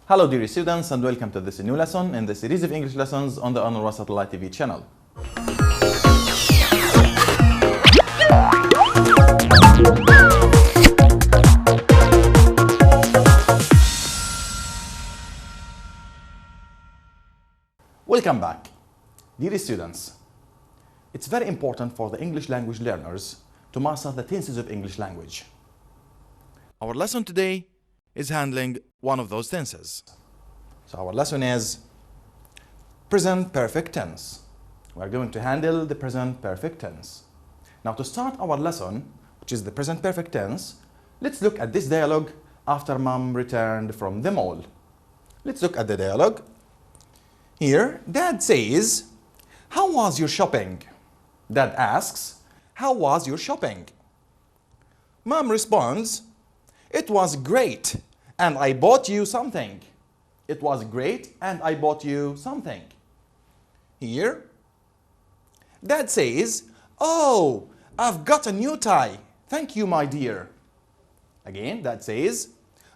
Hello dear students and welcome to this new lesson in the series of English lessons on the أونروا Satellite TV channel. Welcome back. Dear students, it's very important for the English language learners to master the tenses of English language. Our lesson today is handling one of those tenses. So our lesson is present perfect tense. We are going to handle the present perfect tense. Now to start our lesson, which is the present perfect tense, let's look at this dialogue after Mom returned from the mall. Let's look at the dialogue. Here, Dad says, "How was your shopping?" Dad asks, "How was your shopping?" Mom responds, "It was great, and I bought you something." It was great, and I bought you something. Here, Dad says, "Oh, I've got a new tie. Thank you, my dear." Again, Dad says,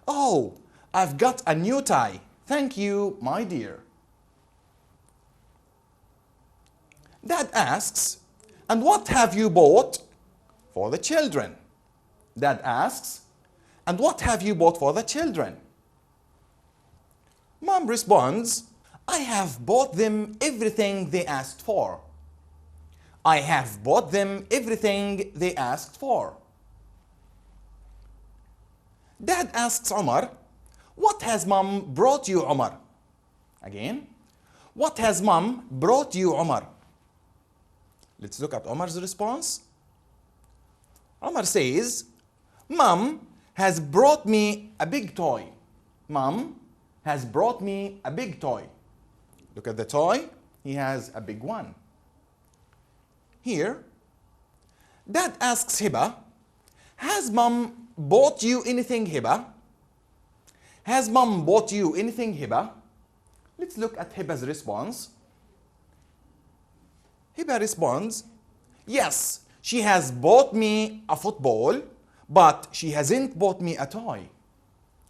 "Oh, I've got a new tie. Thank you, my dear." Dad asks, "And what have you bought for the children?" Dad asks, "And what have you bought for the children?" Mom responds, "I have bought them everything they asked for." I have bought them everything they asked for. Dad asks Omar, "What has Mom brought you, Omar?" Again, "What has Mom brought you, Omar?" Let's look at Omar's response. Omar says, "Mom has brought me a big toy." Mom has brought me a big toy. Look at the toy. He has a big one. Here, Dad asks Hiba, "Has Mom bought you anything, Hiba?" Has Mom bought you anything, Hiba? Let's look at Hiba's response. Hiba responds, "Yes, she has bought me a football, but she hasn't bought me a toy."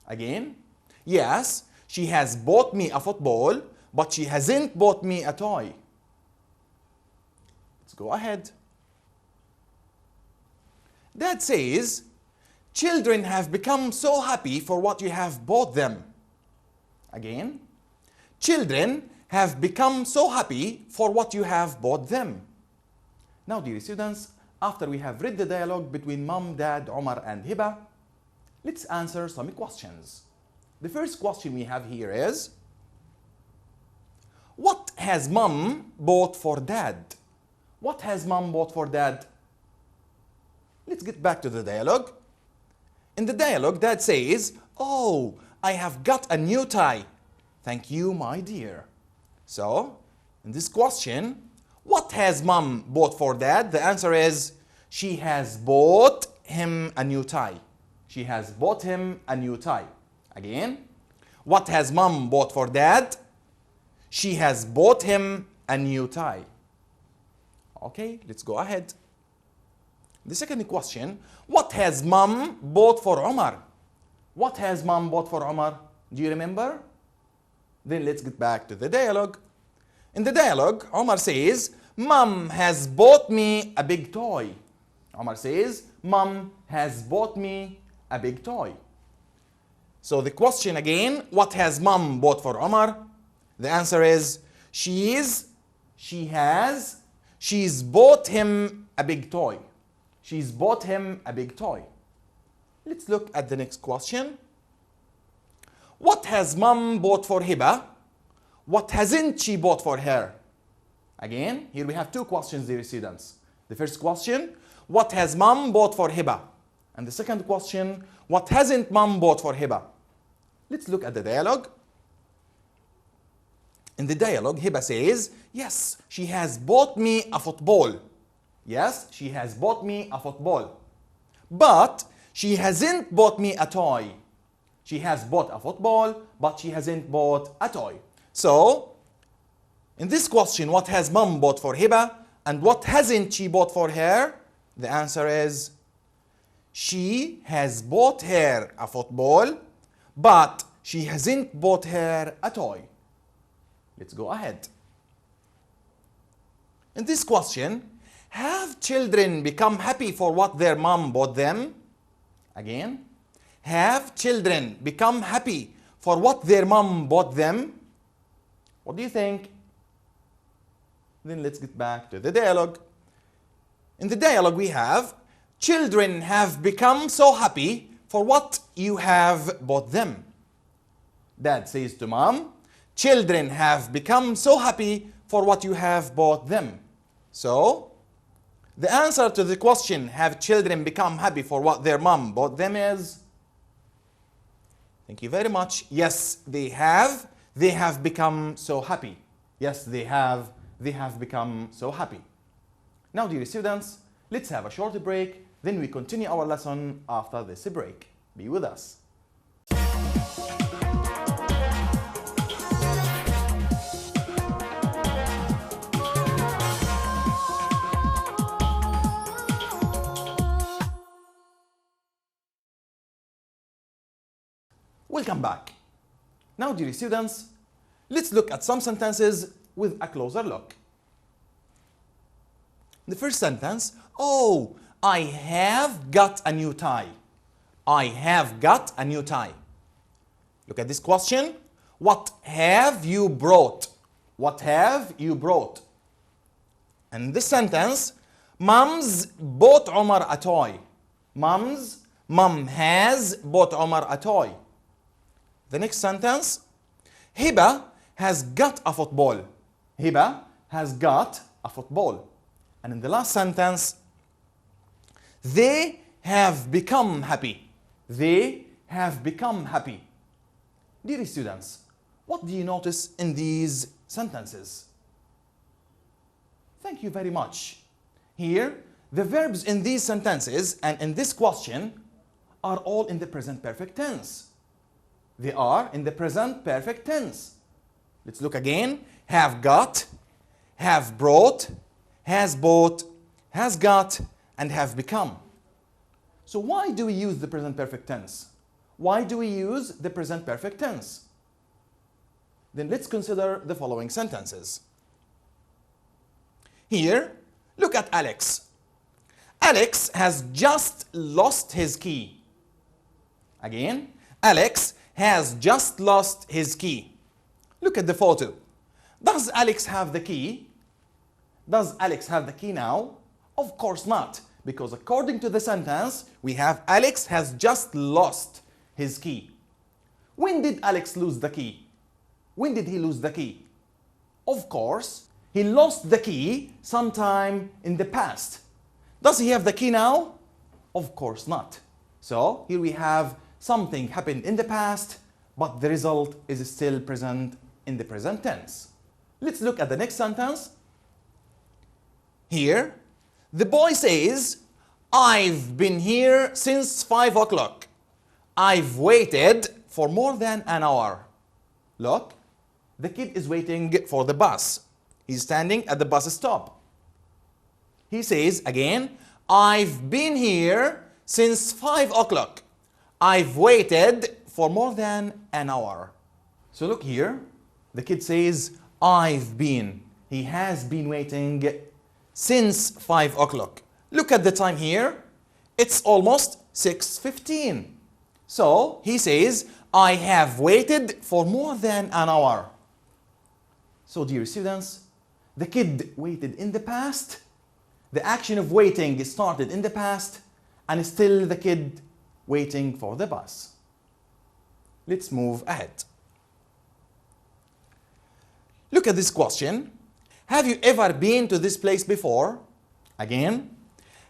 Again, "Yes, she has bought me a football, but she hasn't bought me a toy." Let's go ahead. Dad says, "Children have become so happy for what you have bought them." Again, "Children have become so happy for what you have bought them." Now, dear students, after we have read the dialogue between Mom, Dad, Omar, and Hiba, let's answer some questions. The first question we have here is, what has Mom bought for Dad? What has Mom bought for Dad? Let's get back to the dialogue. In the dialogue, Dad says, "Oh, I have got a new tie. Thank you, my dear." So, in this question, what has Mom bought for Dad? The answer is, she has bought him a new tie. She has bought him a new tie. Again, what has Mom bought for Dad? She has bought him a new tie. Okay, let's go ahead. The second question, what has Mom bought for Omar? What has Mom bought for Omar? Do you remember? Then let's get back to the dialogue. In the dialogue, Omar says, "Mom has bought me a big toy." Omar says, "Mom has bought me a big toy." So the question again, what has Mom bought for Omar? The answer is, she's bought him a big toy. She's bought him a big toy. Let's look at the next question. What has Mom bought for Hiba? What hasn't she bought for her? Again, here we have two questions, dear students. The first question, what has Mom bought for Hiba? And the second question, what hasn't Mom bought for Hiba? Let's look at the dialogue. In the dialogue, Hiba says, "Yes, she has bought me a football." Yes, she has bought me a football. But she hasn't bought me a toy. She has bought a football, but she hasn't bought a toy. So, in this question, what has Mom bought for Hiba and what hasn't she bought for her? The answer is, she has bought her a football, but she hasn't bought her a toy. Let's go ahead. In this question, have children become happy for what their mom bought them? Again, have children become happy for what their mom bought them? What do you think? Then let's get back to the dialogue. In the dialogue we have, children have become so happy for what you have bought them. Dad says to mom, children have become so happy for what you have bought them. So, the answer to the question, have children become happy for what their mom bought them, is, thank you very much, yes, they have become so happy. Yes, they have become so happy. Now, dear students, let's have a short break, then we continue our lesson after this break. Be with us. Welcome back. Now, dear students, let's look at some sentences with a closer look. The first sentence, oh, I have got a new tie. I have got a new tie. Look at this question. What have you brought? What have you brought? And this sentence, Mom's bought Omar a toy. Mom has bought Omar a toy. The next sentence, Hiba has got a football. Hiba has got a football. And in the last sentence, they have become happy. They have become happy. Dear students, what do you notice in these sentences? Thank you very much. Here, the verbs in these sentences and in this question are all in the present perfect tense. They are in the present perfect tense. Let's look again. Have got, have brought, has bought, has got, and have become. So why do we use the present perfect tense? Why do we use the present perfect tense? Then let's consider the following sentences. Here, look at Alex. Alex has just lost his key. Again, Alex has just lost his key. Look at the photo. Does Alex have the key? Does Alex have the key now? Of course not, because according to the sentence, we have Alex has just lost his key. When did Alex lose the key? When did he lose the key? Of course, he lost the key sometime in the past. Does he have the key now? Of course not. So here we have something happened in the past, but the result is still present in the present tense. Let's look at the next sentence. Here, the boy says, I've been here since 5 o'clock. I've waited for more than an hour. Look, the kid is waiting for the bus. He's standing at the bus stop. He says again, I've been here since 5 o'clock. I've waited for more than an hour. So look here, the kid says, I've been. He has been waiting since 5 o'clock. Look at the time here. It's almost 6:15. So he says, I have waited for more than an hour. So dear students, the kid waited in the past. The action of waiting started in the past, and still the kid waiting for the bus. Let's move ahead. Look at this question. Have you ever been to this place before? Again,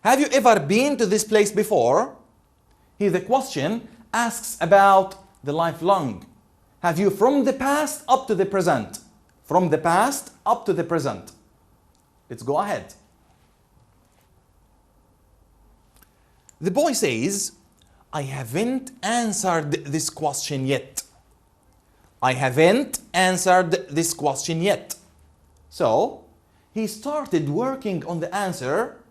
have you ever been to this place before? Here the question asks about the lifelong. Have you from the past up to the present? From the past up to the present. Let's go ahead. The boy says, I haven't answered this question yet. I haven't answered this question yet. So, he started working on the answer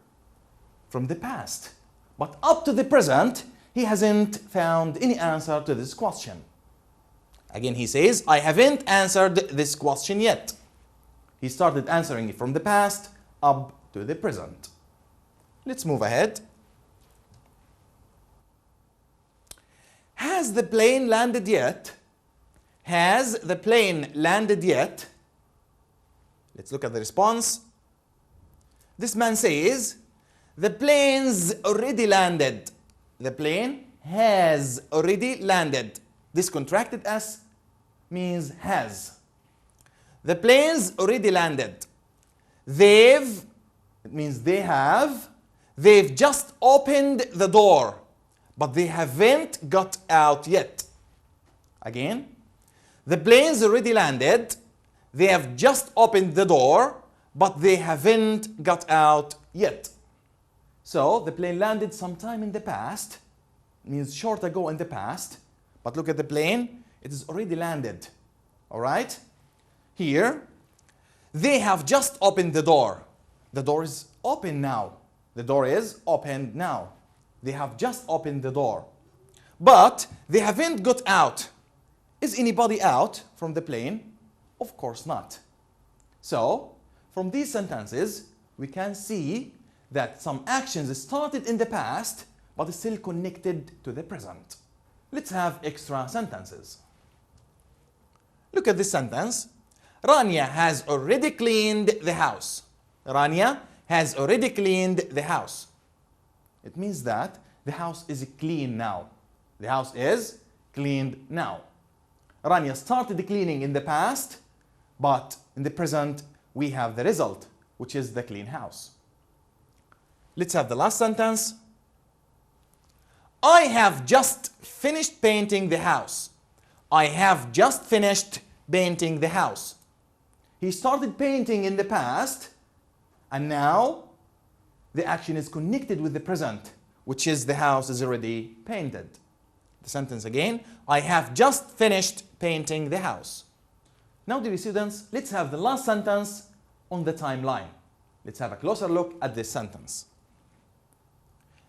from the past. But up to the present, he hasn't found any answer to this question. Again, he says, I haven't answered this question yet. He started answering it from the past up to the present. Let's move ahead. Has the plane landed yet? Has the plane landed yet? Let's look at the response. This man says, the plane's already landed. The plane has already landed. This contracted S means has. The plane's already landed. They've, it means they have. They've just opened the door, but they haven't got out yet. Again, the plane's already landed. They have just opened the door, but they haven't got out yet. So the plane landed sometime in the past, means short ago in the past, but look at the plane, it is already landed. All right? Here, they have just opened the door. The door is open now. The door is opened now. They have just opened the door. But they haven't got out. Is anybody out from the plane? Of course not. So, from these sentences, we can see that some actions started in the past, but is still connected to the present. Let's have extra sentences. Look at this sentence. Rania has already cleaned the house. Rania has already cleaned the house. It means that the house is clean now. The house is cleaned now. Rania started cleaning in the past, but in the present we have the result, which is the clean house. Let's have the last sentence. I have just finished painting the house. I have just finished painting the house. He started painting in the past, and now the action is connected with the present, which is the house is already painted. The sentence again, I have just finished painting the house. Now, dear students, let's have the last sentence on the timeline. Let's have a closer look at this sentence.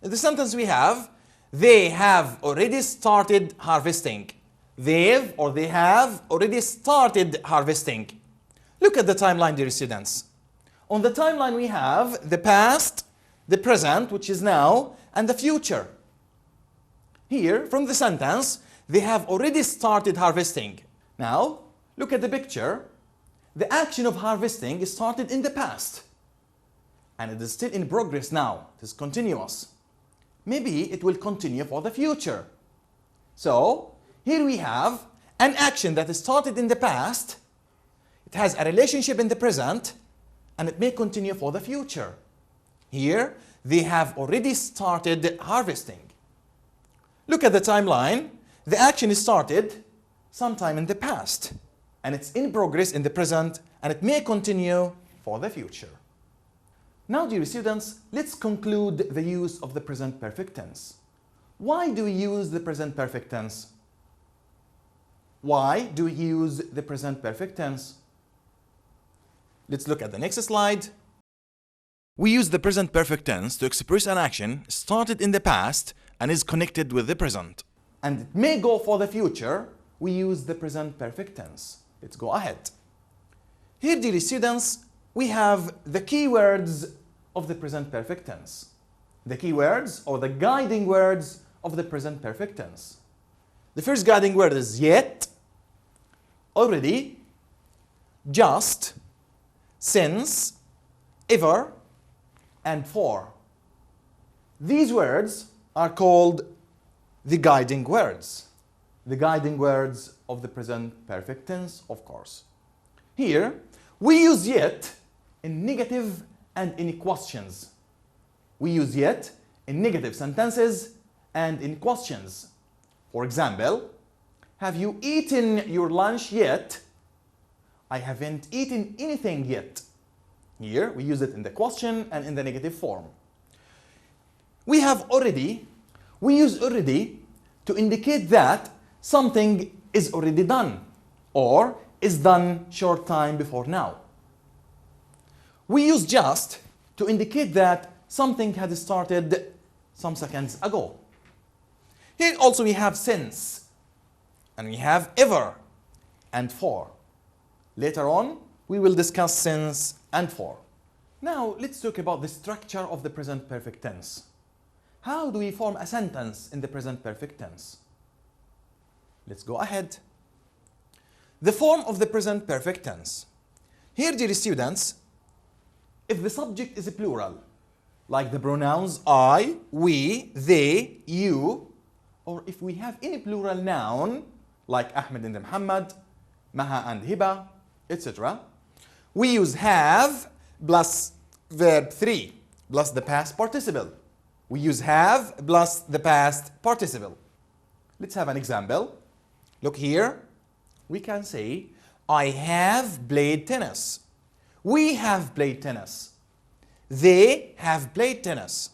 In the sentence we have, they have already started harvesting. They have already started harvesting. Look at the timeline, dear students. On the timeline we have the past, the present, which is now, and the future. Here, from the sentence, they have already started harvesting. Now, look at the picture. The action of harvesting started in the past, and it is still in progress now. It is continuous. Maybe it will continue for the future. So, here we have an action that started in the past. It has a relationship in the present, and it may continue for the future. Here, they have already started harvesting. Look at the timeline. The action is started sometime in the past, and it's in progress in the present, and it may continue for the future. Now, dear students, let's conclude the use of the present perfect tense. Why do we use the present perfect tense? Why do we use the present perfect tense? Let's look at the next slide. We use the present perfect tense to express an action started in the past and is connected with the present. And it may go for the future. We use the present perfect tense. Let's go ahead. Here, dear students, we have the key words of the present perfect tense. The key words or the guiding words of the present perfect tense. The first guiding word is yet, already, just, since, ever, and for. These words are called the guiding words. The guiding words of the present perfect tense, of course. Here, we use yet in negative and in questions. We use yet in negative sentences and in questions. For example, have you eaten your lunch yet? I haven't eaten anything yet. Here, we use it in the question and in the negative form. We have already. We use already to indicate that something is already done or is done short time before now. We use just to indicate that something had started some seconds ago. Here also we have since and we have ever. and for. Later on, we will discuss since and for. Now, let's talk about the structure of the present perfect tense. How do we form a sentence in the present perfect tense? Let's go ahead. The form of the present perfect tense. Here, dear students, if the subject is a plural, like the pronouns I, we, they, you, or if we have any plural noun, like Ahmed and Muhammad, Maha and Hiba, etc., we use have plus verb 3 plus the past participle. We use have plus the past participle. Let's have an example. Look here. We can say, I have played tennis. We have played tennis. They have played tennis.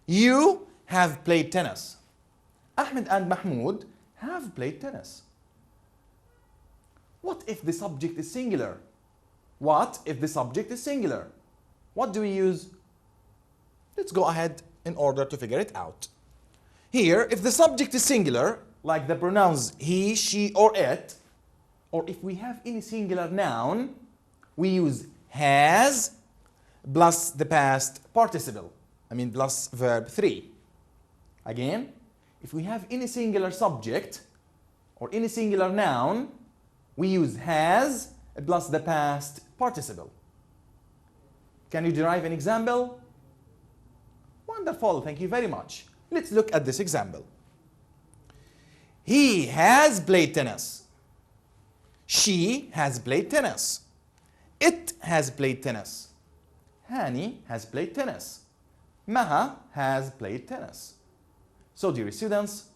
You have played tennis. Ahmed and Mahmoud have played tennis. What if the subject is singular? What if the subject is singular? What do we use? Let's go ahead in order to figure it out. Here, if the subject is singular, like the pronouns he, she, or it, or if we have any singular noun, we use has plus the past participle. Plus verb 3. Again, if we have any singular subject or any singular noun, we use has plus the past participle. Can you derive an example? Wonderful, thank you very much. Let's look at this example. He has played tennis. She has played tennis. It has played tennis. Hani has played tennis. Maha has played tennis. So, dear students,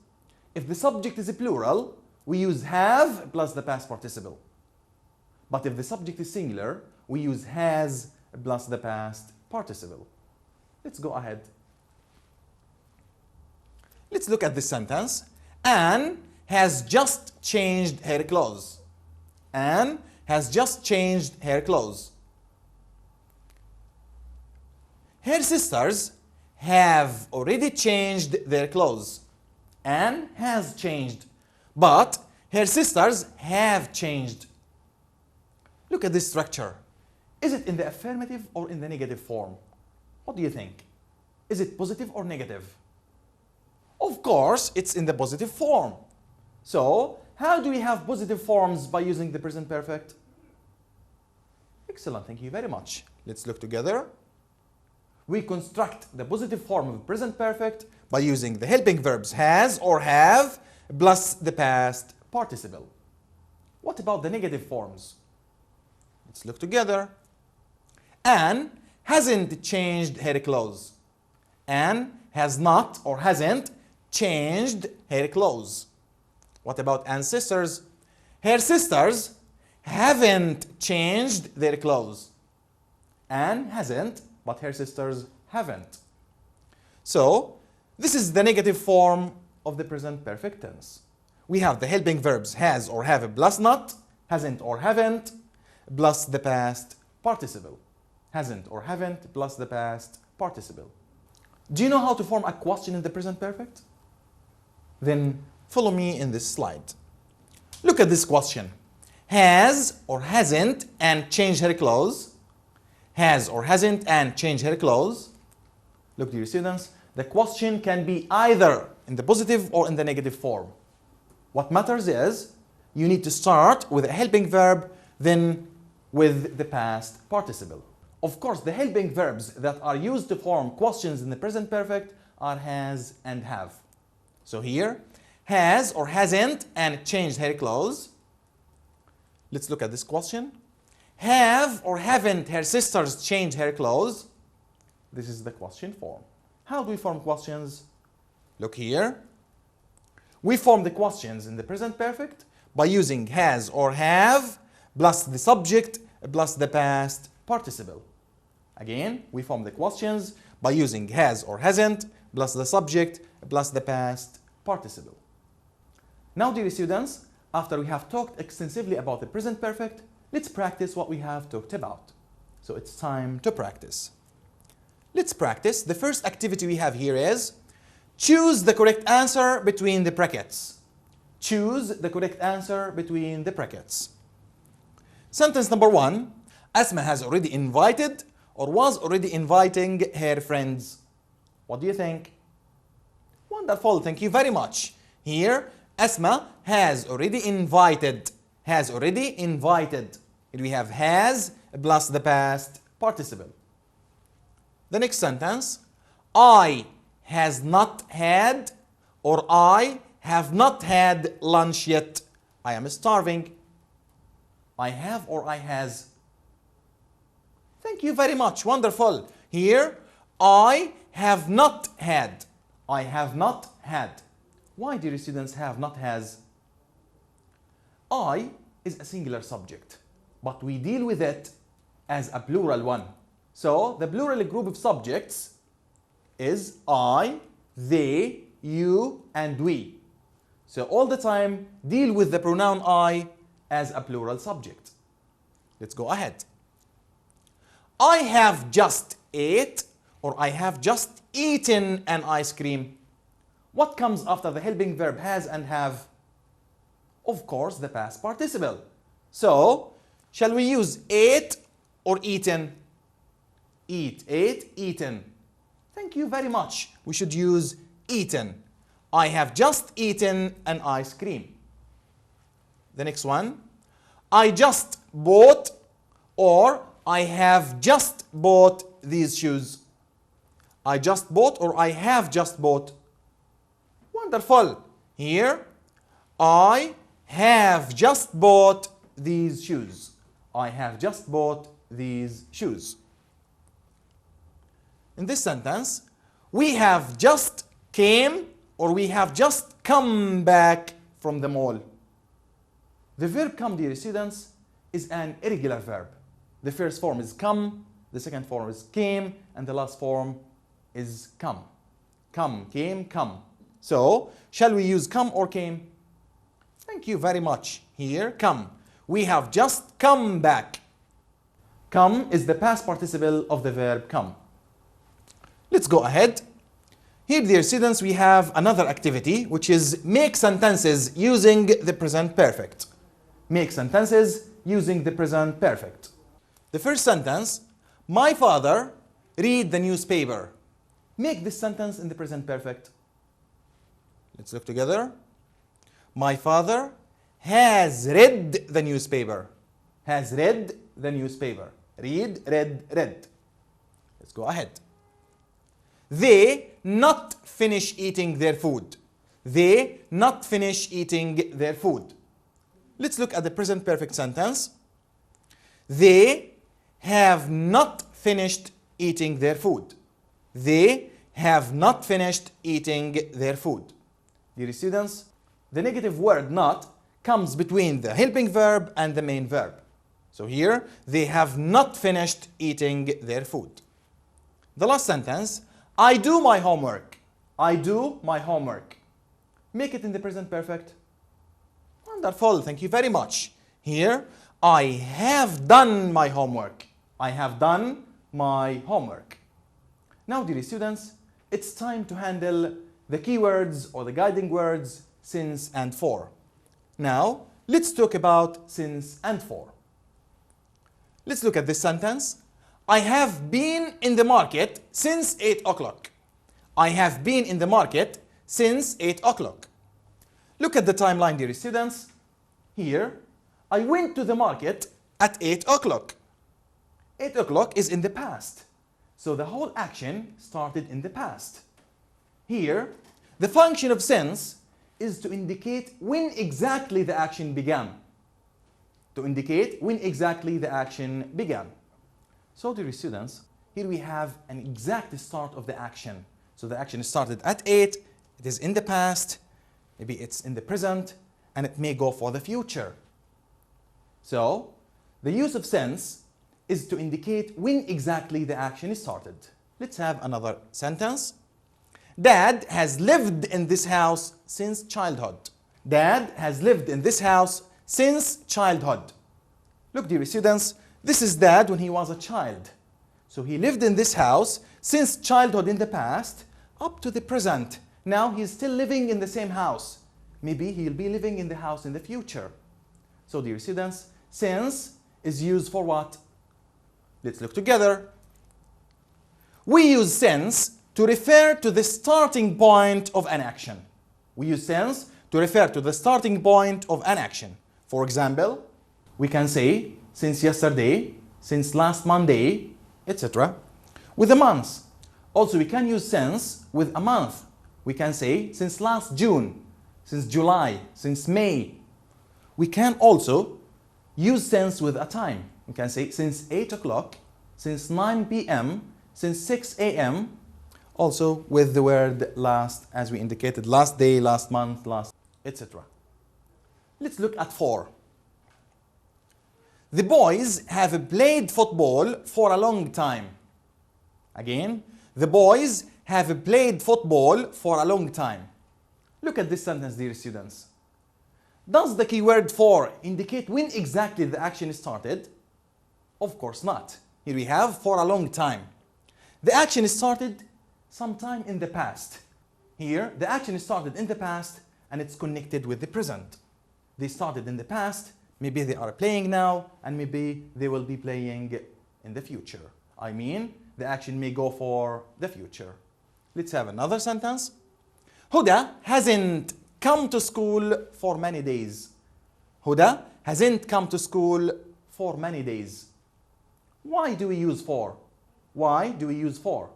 if the subject is a plural, we use have plus the past participle. But if the subject is singular, we use has plus the past participle. Let's go ahead. Let's look at this sentence. Anne has just changed her clothes. Anne has just changed her clothes. Her sisters have already changed their clothes. Anne has changed, but her sisters have changed. Look at this structure. Is it in the affirmative or in the negative form? What do you think? Is it positive or negative? Of course, it's in the positive form. So, how do we have positive forms by using the present perfect? Excellent, thank you very much. Let's look together. We construct the positive form of present perfect by using the helping verbs has or have plus the past participle. What about the negative forms? Let's look together. Anne hasn't changed her clothes. Anne has not or hasn't changed her clothes. What about Anne's sisters? Her sisters haven't changed their clothes. Anne hasn't, but her sisters haven't. So, this is the negative form of the present perfect tense. We have the helping verbs has or have plus not, hasn't or haven't, plus the past participle. Hasn't or haven't plus the past participle. Do you know how to form a question in the present perfect? Then follow me in this slide. Look at this question. Has or hasn't and change her clothes. Has or hasn't and change her clothes. Look, dear students, the question can be either in the positive or in the negative form. What matters is you need to start with a helping verb, then with the past participle. Of course, the helping verbs that are used to form questions in the present perfect are has and have. So here, has or hasn't and changed her clothes. Let's look at this question. Have or haven't her sisters changed her clothes? This is the question form. How do we form questions? Look here. We form the questions in the present perfect by using has or have plus the subject plus the past participle. Again, we form the questions by using has or hasn't plus the subject plus the past participle. Now, dear students, after we have talked extensively about the present perfect, let's practice what we have talked about. So it's time to practice. Let's practice. The first activity we have here is choose the correct answer between the brackets. Choose the correct answer between the brackets. Sentence number 1. Asma has already invited or was already inviting her friends. What do you think? Wonderful, thank you very much. Here, Asma has already invited. Has already invited. Here we have has plus the past participle. The next sentence. I has not had or I have not had lunch yet. I am starving. I have or I has. Thank you very much. Wonderful. Here, I have not had. I have not had. Why, dear students, have not has? I is a singular subject, but we deal with it as a plural one. So the plural group of subjects is I, they, you, and we. So all the time deal with the pronoun I as a plural subject. Let's go ahead. I have just ate or I have just eaten an ice cream. What comes after the helping verb has and have? Of course, the past participle. So, shall we use ate or eaten? Eat, ate, eaten. Thank you very much. We should use eaten. I have just eaten an ice cream. The next one. I just bought or I have just bought these shoes. I just bought or I have just bought. Wonderful. Here, I have just bought these shoes. I have just bought these shoes. In this sentence, we have just came or we have just come back from the mall. The verb come, dear students, is an irregular verb. The first form is come, the second form is came, and the last form is come. Come, came, come. So, shall we use come or came? Thank you very much. Here, come. We have just come back. Come is the past participle of the verb come. Let's go ahead. Here, dear students, we have another activity, which is make sentences using the present perfect. Make sentences using the present perfect. The first sentence, my father read the newspaper. Make this sentence in the present perfect. Let's look together. My father has read the newspaper. Has read the newspaper. Read, read, read. Let's go ahead. They not finish eating their food. They not finish eating their food. Let's look at the present perfect sentence. They have not finished eating their food. They have not finished eating their food. Dear students, the negative word not comes between the helping verb and the main verb. So here, they have not finished eating their food. The last sentence, I do my homework. I do my homework. Make it in the present perfect. Wonderful, thank you very much. Here, I have done my homework. I have done my homework. Now, dear students, it's time to handle the keywords or the guiding words since and for. Now, let's talk about since and for. Let's look at this sentence. I have been in the market since 8 o'clock. I have been in the market since 8 o'clock. Look at the timeline, dear students. Here, I went to the market at 8 o'clock. 8 o'clock is in the past. So the whole action started in the past. Here, the function of since is to indicate when exactly the action began. To indicate when exactly the action began. So, dear students, here we have an exact start of the action. So the action started at 8, it is in the past, maybe it's in the present, and it may go for the future. So, the use of since is to indicate when exactly the action is started. Let's have another sentence. Dad has lived in this house since childhood. Dad has lived in this house since childhood. Look, dear students, this is Dad when he was a child. So he lived in this house since childhood in the past up to the present. Now he's still living in the same house. Maybe he'll be living in the house in the future. So, dear students, since is used for what? Let's look together. We use since to refer to the starting point of an action. We use since to refer to the starting point of an action. For example, we can say since yesterday, since last Monday, etc. with a month. Also, we can use since with a month. We can say since last June, since July, since May. We can also use since with a time. We can say since 8 o'clock, since 9 p.m., since 6 a.m. Also with the word last, as we indicated, last day, last month, last, etc. Let's look at for. The boys have played football for a long time. Again, the boys have played football for a long time. Look at this sentence, dear students. Does the keyword for indicate when exactly the action started? Of course not. Here we have for a long time. The action started sometime in the past. Here, the action started in the past and it's connected with the present. They started in the past, maybe they are playing now, and maybe they will be playing in the future. I mean, the action may go for the future. Let's have another sentence. Huda hasn't come to school for many days. Huda hasn't come to school for many days. Why do we use for? Why do we use for?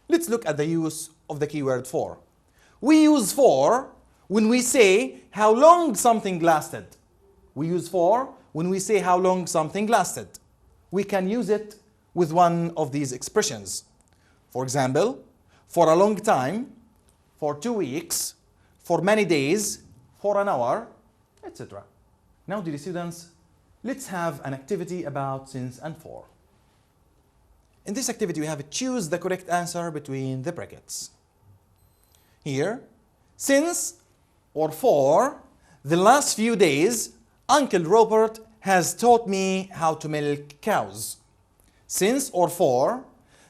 Let's look at the use of the keyword for. We use for when we say how long something lasted. We use for when we say how long something lasted. We can use it with one of these expressions. For example, for a long time, for 2 weeks, for many days, for an hour, etc. Now, dear students, let's have an activity about since and for. In this activity, we have to choose the correct answer between the brackets. Here, since or for the last few days, Uncle Robert has taught me how to milk cows. Since or for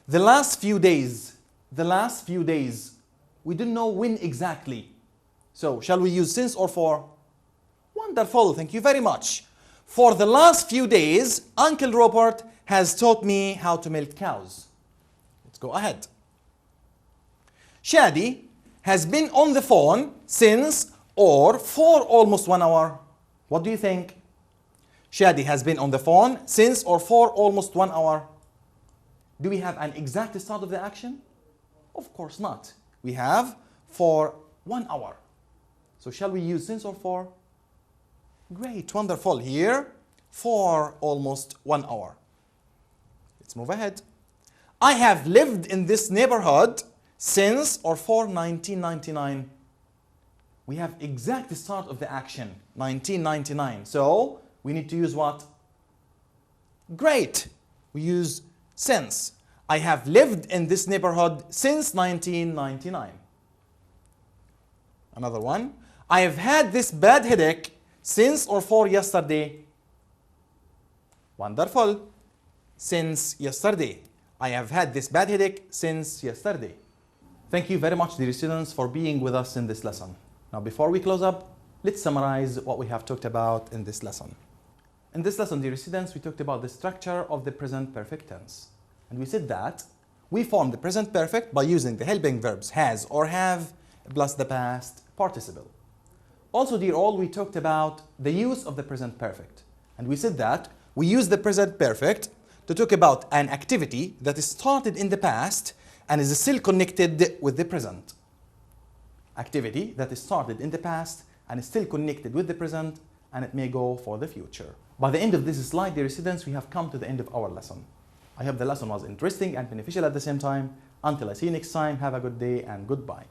the last few days, we don't know when exactly. So, shall we use since or for? Wonderful, thank you very much. For the last few days, Uncle Robert has taught me how to milk cows. Let's go ahead. Shadi has been on the phone since or for almost 1 hour. What do you think? Shadi has been on the phone since or for almost 1 hour. Do we have an exact start of the action? Of course not. We have for 1 hour. So shall we use since or for? Great, wonderful. Here, for almost 1 hour. Let's move ahead. I have lived in this neighborhood since or for 1999. We have exact start of the action, 1999. So we need to use what? Great. We use since. I have lived in this neighborhood since 1999. Another one. I have had this bad headache since or for yesterday. Wonderful. Since yesterday. I have had this bad headache since yesterday. Thank you very much, dear students, for being with us in this lesson. Now, before we close up, let's summarize what we have talked about in this lesson. In this lesson, dear students, we talked about the structure of the present perfect tense. And we said that we form the present perfect by using the helping verbs has or have plus the past participle. Also, dear all, we talked about the use of the present perfect. And we said that we use the present perfect to talk about an activity that is started in the past and is still connected with the present. Activity that is started in the past and is still connected with the present, and it may go for the future. By the end of this slide, dear students, we have come to the end of our lesson. I hope the lesson was interesting and beneficial at the same time. Until I see you next time, have a good day and goodbye.